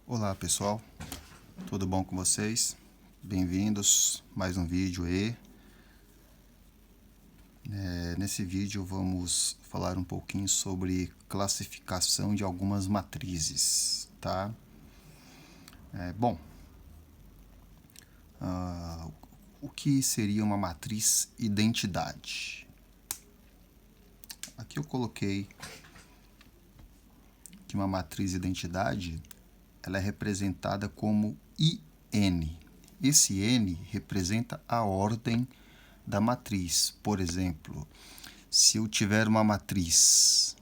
Olá pessoal, tudo bom com vocês? Bem-vindos a mais um vídeo aí. Nesse vídeo vamos falar um pouquinho sobre classificação de algumas matrizes, tá? O que seria uma matriz identidade? Aqui eu coloquei que uma matriz identidade ela é representada como IN. Esse N representa a ordem da matriz. Por exemplo, se eu tiver uma matriz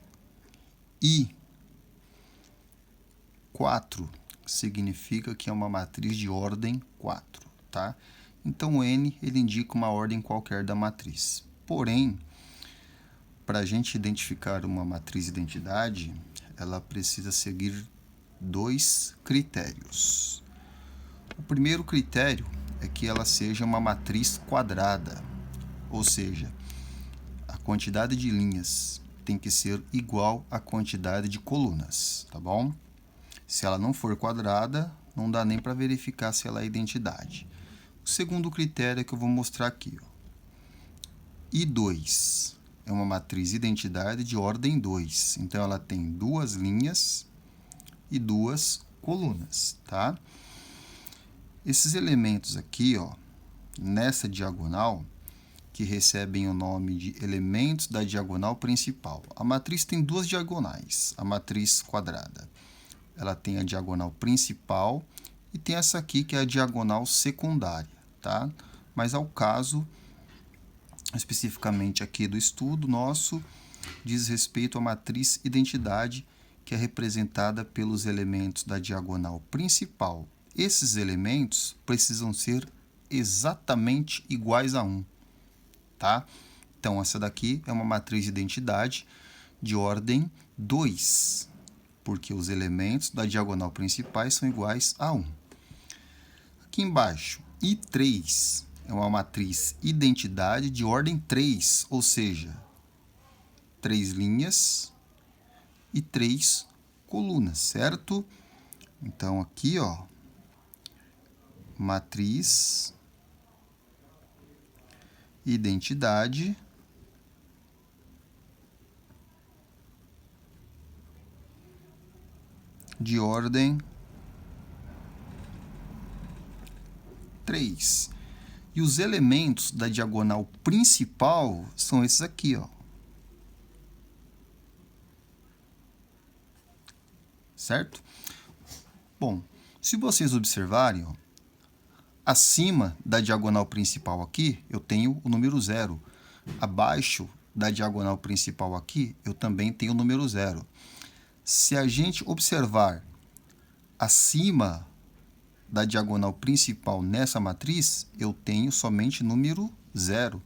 I4, significa que é uma matriz de ordem 4, tá? Então, o N ele indica uma ordem qualquer da matriz. Porém, para a gente identificar uma matriz identidade, ela precisa seguir dois critérios. O primeiro critério é que ela seja uma matriz quadrada, ou seja, a quantidade de linhas tem que ser igual à quantidade de colunas, tá bom? Se ela não for quadrada, não dá nem para verificar se ela é identidade. O segundo critério é que eu vou mostrar aqui, ó. I2 é uma matriz identidade de ordem 2, então ela tem duas linhas e duas colunas, tá? Esses elementos aqui, ó, nessa diagonal, que recebem o nome de elementos da diagonal principal. A matriz tem duas diagonais, a matriz quadrada. Ela tem a diagonal principal e tem essa aqui que é a diagonal secundária, tá? Mas ao caso, especificamente aqui do estudo nosso, diz respeito à matriz identidade, que é representada pelos elementos da diagonal principal. Esses elementos precisam ser exatamente iguais a 1, tá? Então, essa daqui é uma matriz de identidade de ordem 2, porque os elementos da diagonal principais são iguais a 1. Aqui embaixo, I3 é uma matriz identidade de ordem 3, ou seja, 3 linhas e 3 colunas, certo? Então, aqui, ó, matriz identidade de ordem 3. E os elementos da diagonal principal são esses aqui, ó. Certo? Bom, se vocês observarem, ó, acima da diagonal principal aqui, eu tenho o número 0. Abaixo da diagonal principal aqui, eu também tenho o número 0. Se a gente observar acima da diagonal principal nessa matriz, eu tenho somente número 0.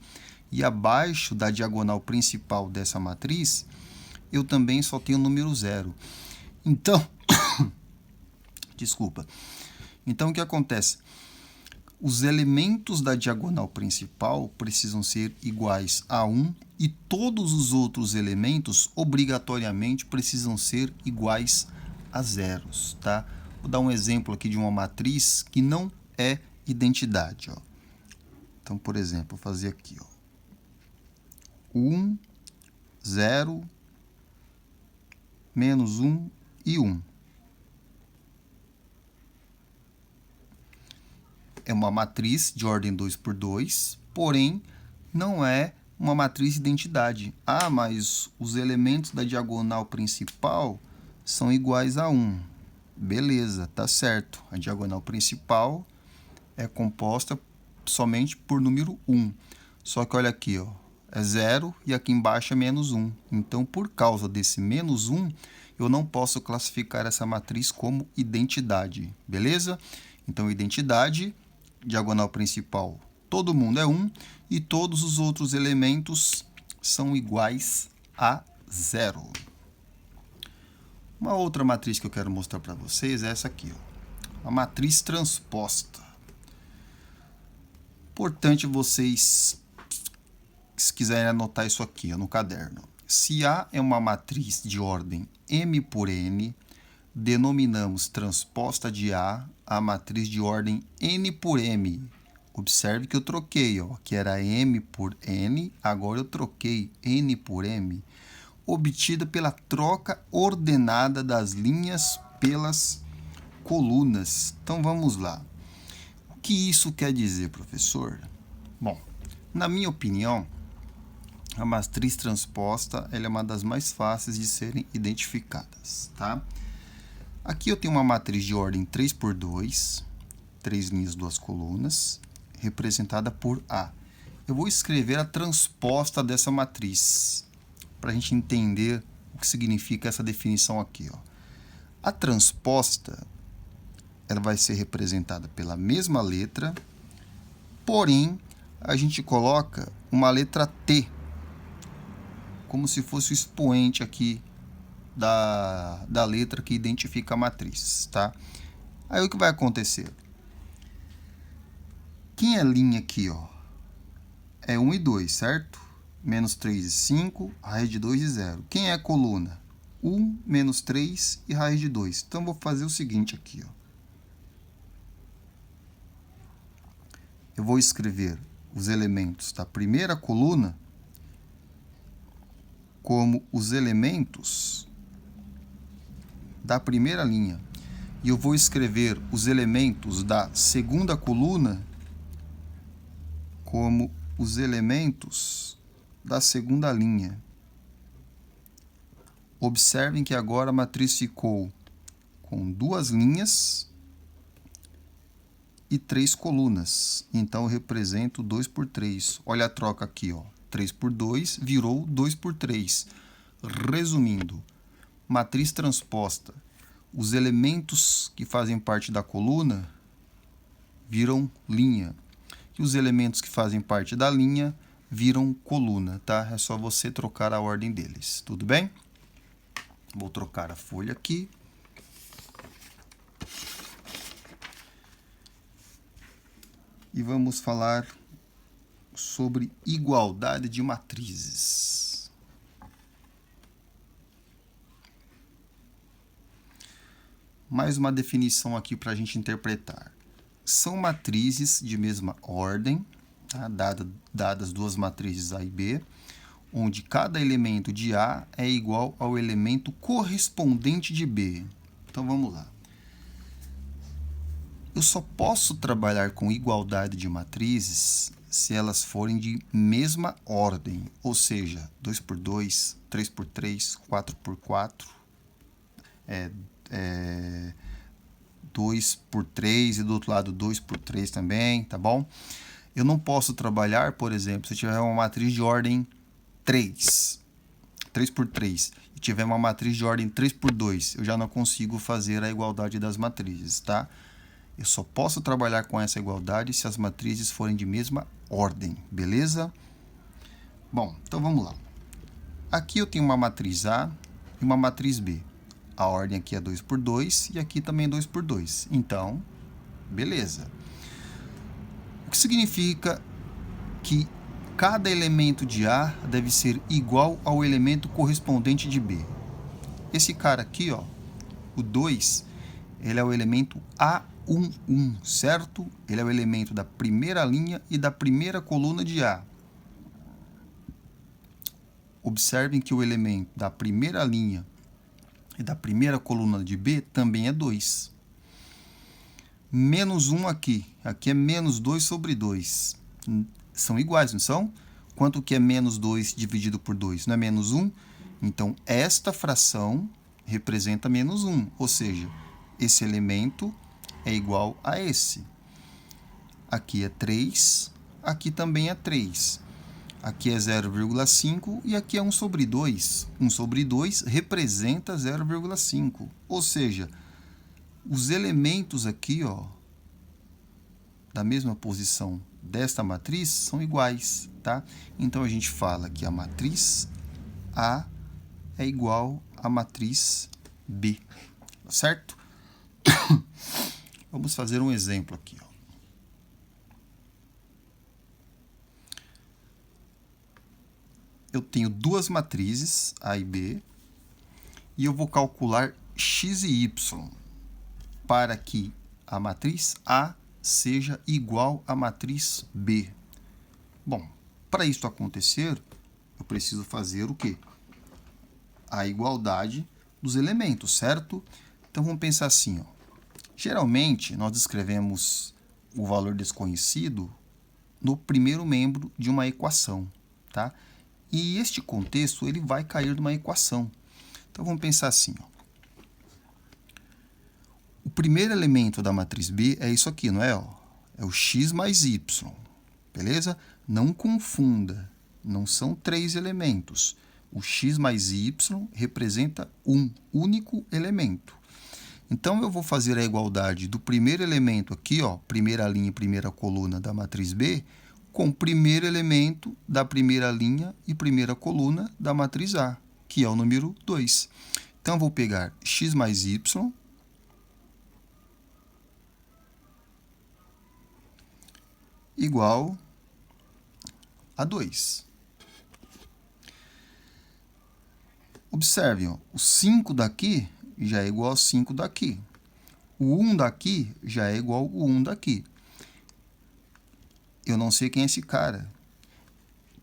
E abaixo da diagonal principal dessa matriz, eu também só tenho o número 0. Então, desculpa. Então, o que acontece? Os elementos da diagonal principal precisam ser iguais a 1 e todos os outros elementos obrigatoriamente precisam ser iguais a zeros, tá? Vou dar um exemplo aqui de uma matriz que não é identidade, ó. Então, por exemplo, vou fazer aqui, ó. 1, 0, menos 1 e 1. É uma matriz de ordem 2 por 2, porém, não é uma matriz de identidade. Ah, mas os elementos da diagonal principal são iguais a 1. Beleza, tá certo. A diagonal principal é composta somente por número 1. Só que olha aqui, ó, é 0 e aqui embaixo é menos 1. Então, por causa desse menos 1, eu não posso classificar essa matriz como identidade. Beleza? Então, identidade, diagonal principal, todo mundo é 1 e todos os outros elementos são iguais a 0. Uma outra matriz que eu quero mostrar para vocês é essa aqui, ó, a matriz transposta. Importante vocês, se quiserem anotar isso aqui, ó, no caderno. Se A é uma matriz de ordem M por N, denominamos transposta de a matriz de ordem n por m. Observe que eu troquei, ó, que era m por n, agora eu troquei n por m, obtida pela troca ordenada das linhas pelas colunas. Então, vamos lá. O que isso quer dizer, professor? Bom, na minha opinião, a matriz transposta ela é uma das mais fáceis de serem identificadas, tá? Aqui eu tenho uma matriz de ordem 3 por 2, 3 linhas, 2 colunas, representada por A. Eu vou escrever a transposta dessa matriz, para a gente entender o que significa essa definição aqui, ó. A transposta ela vai ser representada pela mesma letra, porém, a gente coloca uma letra T, como se fosse o expoente aqui da letra que identifica a matriz, tá? Aí o que vai acontecer? Quem é linha aqui, ó? É 1 e 2, certo? Menos 3 e 5, raiz de 2 e 0. Quem é coluna? 1, menos 3 e raiz de 2. Então, vou fazer o seguinte aqui, ó. Eu vou escrever os elementos da primeira coluna como os elementos da primeira linha. E eu vou escrever os elementos da segunda coluna como os elementos da segunda linha. Observem que agora a matriz ficou com 2 linhas e 3 colunas. Então, eu represento 2 por 3. Olha a troca aqui, ó. 3 por 2 virou 2 por 3. Resumindo, matriz transposta. Os elementos que fazem parte da coluna viram linha. E os elementos que fazem parte da linha viram coluna, tá? É só você trocar a ordem deles, tudo bem? Vou trocar a folha aqui. E vamos falar sobre igualdade de matrizes. Mais uma definição aqui para a gente interpretar. São matrizes de mesma ordem, tá? Dadas 2 matrizes A e B, onde cada elemento de A é igual ao elemento correspondente de B. Então, vamos lá. Eu só posso trabalhar com igualdade de matrizes se elas forem de mesma ordem, ou seja, 2 por 2, 3 por 3, 4 por 4, 2 por 3 e do outro lado 2 por 3 também, tá bom? Eu não posso trabalhar, por exemplo, se eu tiver uma matriz de ordem 3 por 3, e tiver uma matriz de ordem 3 por 2, eu já não consigo fazer a igualdade das matrizes, tá? Eu só posso trabalhar com essa igualdade se as matrizes forem de mesma ordem, beleza? Bom, então vamos lá. Aqui eu tenho uma matriz A e uma matriz B. A ordem aqui é 2 por 2 e aqui também é 2 por 2. Então, beleza. O que significa que cada elemento de A deve ser igual ao elemento correspondente de B. Esse cara aqui, ó, o 2, ele é o elemento A11, certo? Ele é o elemento da primeira linha e da primeira coluna de A. Observem que o elemento da primeira linha e da primeira coluna de B também é 2. Menos 1 aqui. Aqui é menos 2 sobre 2. São iguais, não são? Quanto que é menos 2 dividido por 2? Não é menos 1? Então, esta fração representa menos 1. Ou seja, esse elemento é igual a esse. Aqui é 3, aqui também é 3. Aqui é 0,5 e aqui é 1 sobre 2. 1 sobre 2 representa 0,5. Ou seja, os elementos aqui, ó, da mesma posição desta matriz são iguais, tá? Então, a gente fala que a matriz A é igual à matriz B, certo? Vamos fazer um exemplo aqui, ó. Eu tenho 2 matrizes, A e B, e eu vou calcular x e y para que a matriz A seja igual à matriz B. Bom, para isso acontecer, eu preciso fazer o quê? A igualdade dos elementos, certo? Então, vamos pensar assim, ó. Geralmente, nós escrevemos o valor desconhecido no primeiro membro de uma equação, tá? E este contexto, ele vai cair numa equação. Então, vamos pensar assim, ó. O primeiro elemento da matriz B é isso aqui, não é? Ó? É o x mais y, beleza? Não confunda, não são 3 elementos. O x mais y representa um único elemento. Então, eu vou fazer a igualdade do primeiro elemento aqui, ó, primeira linha e primeira coluna da matriz B, com o primeiro elemento da primeira linha e primeira coluna da matriz A, que é o número 2. Então, eu vou pegar x mais y igual a 2. Observem, ó, o 5 daqui já é igual a 5 daqui. O 1 daqui já é igual ao 1 daqui. Eu não sei quem é esse cara.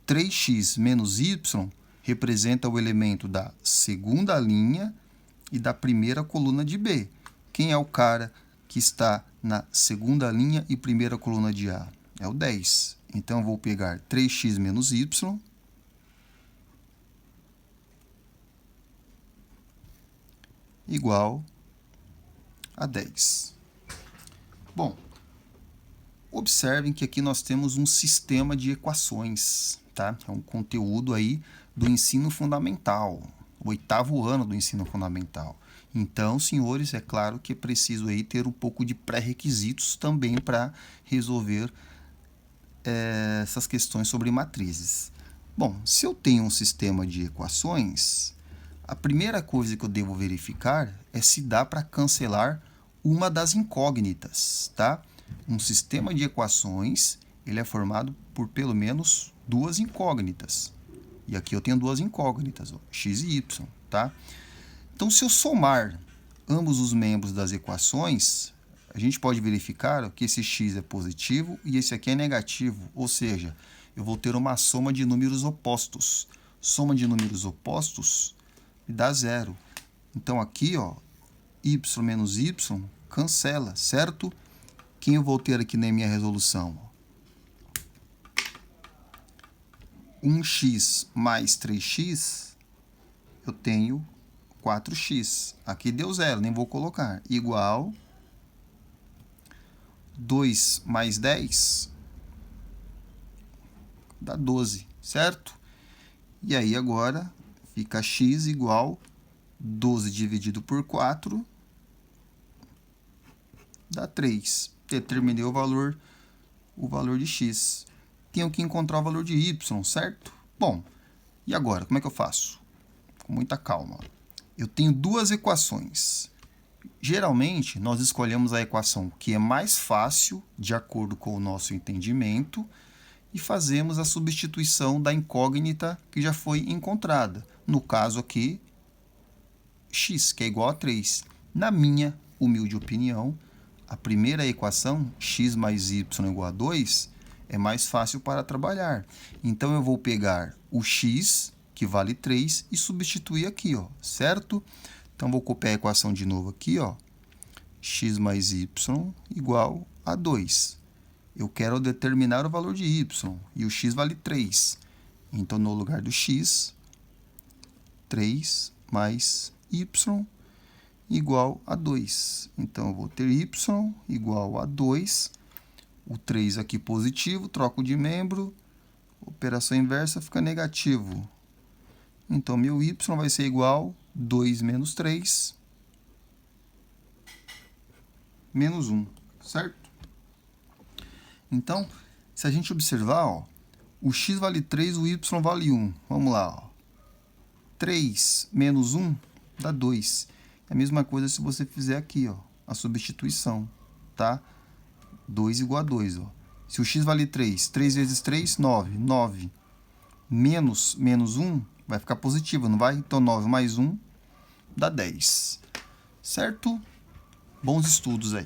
3x menos y representa o elemento da segunda linha e da primeira coluna de B. Quem é o cara que está na segunda linha e primeira coluna de A? É o 10. Então, eu vou pegar 3x menos y igual a 10. Bom, observem que aqui nós temos um sistema de equações, tá? É um conteúdo aí do ensino fundamental, o 8º ano do ensino fundamental. Então, senhores, é claro que é preciso aí ter um pouco de pré-requisitos também para resolver essas questões sobre matrizes. Bom, se eu tenho um sistema de equações, a primeira coisa que eu devo verificar é se dá para cancelar uma das incógnitas, tá? Um sistema de equações, ele é formado por pelo menos 2 incógnitas. E aqui eu tenho 2 incógnitas, ó, x e y, tá? Então, se eu somar ambos os membros das equações, a gente pode verificar que esse x é positivo e esse aqui é negativo, ou seja, eu vou ter uma soma de números opostos. Soma de números opostos me dá 0. Então, aqui, ó, y menos y cancela, certo? Quem eu vou ter aqui na minha resolução? 1x mais 3x, eu tenho 4x. Aqui deu 0, nem vou colocar. Igual 2 mais 10 dá 12, certo? E aí agora fica x igual 12 dividido por 4 dá 3. Determinei o valor de x. Tenho que encontrar o valor de y, certo? Bom, e agora, como é que eu faço? Com muita calma. Eu tenho 2 equações. Geralmente, nós escolhemos a equação que é mais fácil, de acordo com o nosso entendimento, e fazemos a substituição da incógnita que já foi encontrada. No caso aqui, x, que é igual a 3. Na minha humilde opinião, a primeira equação, x mais y igual a 2, é mais fácil para trabalhar. Então, eu vou pegar o x, que vale 3, e substituir aqui, ó, certo? Então, vou copiar a equação de novo aqui, ó. X mais y igual a 2. Eu quero determinar o valor de y, e o x vale 3. Então, no lugar do x, 3 mais y igual a 2. Então, eu vou ter y igual a 2. O 3 aqui positivo, troco de membro. Operação inversa fica negativo. Então, meu y vai ser igual a 2 menos 3 menos 1, certo? Então, se a gente observar, ó, o x vale 3, o y vale 1. Vamos lá, ó. 3 menos 1 dá 2. É a mesma coisa se você fizer aqui, ó, a substituição, tá? 2 igual a 2, ó. Se o x vale 3, 3 vezes 3, 9. 9 menos 1 vai ficar positivo, não vai? Então, 9 mais 1 dá 10. certo? Bons estudos aí.